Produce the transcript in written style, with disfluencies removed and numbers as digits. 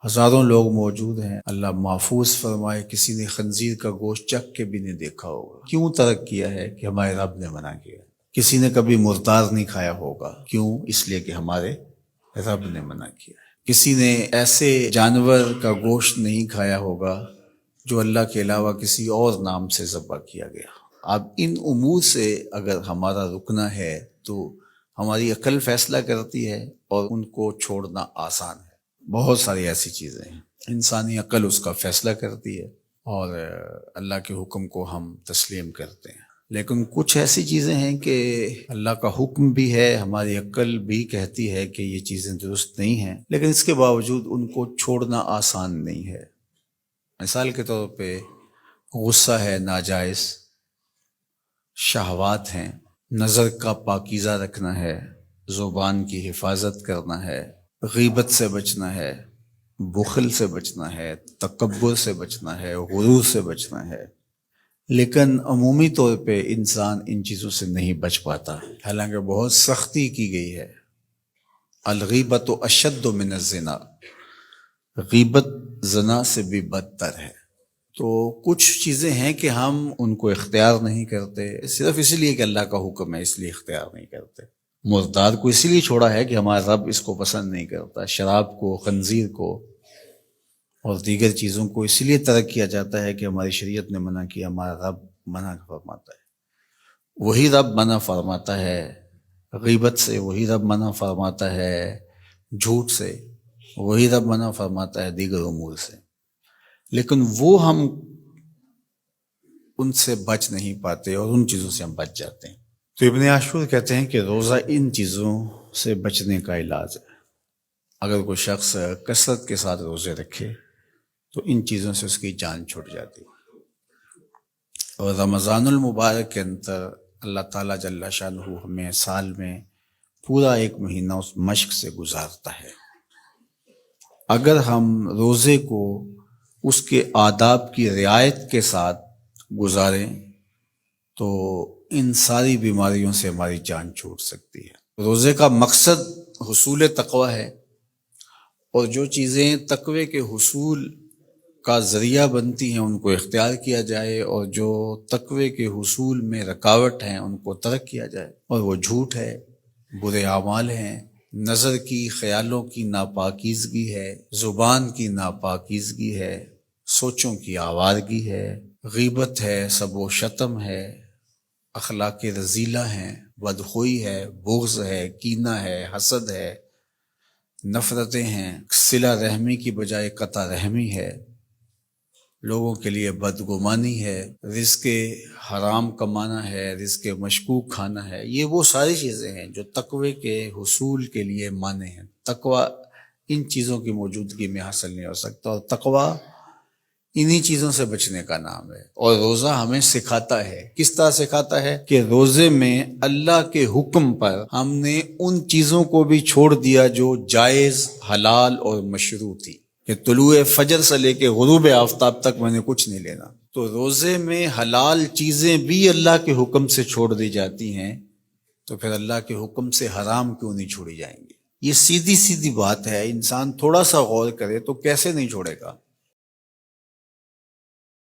ہزاروں لوگ موجود ہیں، اللہ محفوظ فرمائے کسی نے خنزیر کا گوشت چکھ کے بھی نہیں دیکھا ہوگا۔ کیوں ترک کیا ہے؟ کہ ہمارے رب نے منع کیا۔ کسی نے کبھی مردار نہیں کھایا ہوگا، کیوں؟ اس لیے کہ ہمارے رب نے منع کیا ہے۔ کسی نے ایسے جانور کا گوشت نہیں کھایا ہوگا جو اللہ کے علاوہ کسی اور نام سے ذبح کیا گیا۔ اب ان امور سے اگر ہمارا رکنا ہے تو ہماری عقل فیصلہ کرتی ہے اور ان کو چھوڑنا آسان ہے۔ بہت ساری ایسی چیزیں ہیں، انسانی عقل اس کا فیصلہ کرتی ہے اور اللہ کے حکم کو ہم تسلیم کرتے ہیں۔ لیکن کچھ ایسی چیزیں ہیں کہ اللہ کا حکم بھی ہے، ہماری عقل بھی کہتی ہے کہ یہ چیزیں درست نہیں ہیں، لیکن اس کے باوجود ان کو چھوڑنا آسان نہیں ہے۔ مثال کے طور پہ غصہ ہے ناجائز، شہوات ہیں، نظر کا پاکیزہ رکھنا ہے، زبان کی حفاظت کرنا ہے، غیبت سے بچنا ہے، بخل سے بچنا ہے، تکبر سے بچنا ہے، غرور سے بچنا ہے۔ لیکن عمومی طور پہ انسان ان چیزوں سے نہیں بچ پاتا، حالانکہ بہت سختی کی گئی ہے۔ الغیبت اشد من الزنا، غیبت زنا سے بھی بدتر ہے۔ تو کچھ چیزیں ہیں کہ ہم ان کو اختیار نہیں کرتے، صرف اس لیے کہ اللہ کا حکم ہے اس لیے اختیار نہیں کرتے۔ مردار کو اسی لیے چھوڑا ہے کہ ہمارا رب اس کو پسند نہیں کرتا، شراب کو، خنزیر کو اور دیگر چیزوں کو اسی لیے ترک کیا جاتا ہے کہ ہماری شریعت نے منع کیا، ہمارا رب منع فرماتا ہے۔ وہی رب منع فرماتا ہے غیبت سے، وہی رب منع فرماتا ہے جھوٹ سے، وہی رب منع فرماتا ہے دیگر امور سے، لیکن وہ ہم ان سے بچ نہیں پاتے اور ان چیزوں سے ہم بچ جاتے ہیں۔ تو ابن عاشور کہتے ہیں کہ روزہ ان چیزوں سے بچنے کا علاج ہے۔ اگر کوئی شخص کثرت کے ساتھ روزے رکھے تو ان چیزوں سے اس کی جان چھوٹ جاتی ہے۔ اور رمضان المبارک کے اندر اللہ تعالیٰ جل شانہ ہمیں سال میں پورا ایک مہینہ اس مشق سے گزارتا ہے۔ اگر ہم روزے کو اس کے آداب کی رعایت کے ساتھ گزاریں تو ان ساری بیماریوں سے ہماری جان چھوٹ سکتی ہے۔ روزے کا مقصد حصول تقوی ہے، اور جو چیزیں تقوی کے حصول کا ذریعہ بنتی ہیں ان کو اختیار کیا جائے، اور جو تقوی کے حصول میں رکاوٹ ہیں ان کو ترک کیا جائے۔ اور وہ جھوٹ ہے، برے اعمال ہیں، نظر کی، خیالوں کی ناپاکیزگی ہے، زبان کی ناپاکیزگی ہے، سوچوں کی آوارگی ہے، غیبت ہے، سب و شتم ہے، اخلاق رذیلہ ہیں، بدخوئی ہے، بغض ہے، کینہ ہے، حسد ہے، نفرتیں ہیں، صلہ رحمی کی بجائے قطع رحمی ہے، لوگوں کے لیے بدگمانی ہے، رزق حرام کمانا ہے، رزق مشکوک کھانا ہے۔ یہ وہ ساری چیزیں ہیں جو تقوی کے حصول کے لیے مانع ہیں۔ تقوی ان چیزوں کی موجودگی میں حاصل نہیں ہو سکتا، اور تقوی انہی چیزوں سے بچنے کا نام ہے۔ اور روزہ ہمیں سکھاتا ہے، کس طرح سکھاتا ہے؟ کہ روزے میں اللہ کے حکم پر ہم نے ان چیزوں کو بھی چھوڑ دیا جو جائز، حلال اور مشروع تھی، کہ طلوع فجر سے لے کے غروب آفتاب تک میں نے کچھ نہیں لینا۔ تو روزے میں حلال چیزیں بھی اللہ کے حکم سے چھوڑ دی جاتی ہیں، تو پھر اللہ کے حکم سے حرام کیوں نہیں چھوڑی جائیں گی؟ یہ سیدھی سیدھی بات ہے، انسان تھوڑا سا غور کرے تو کیسے نہیں چھوڑے گا۔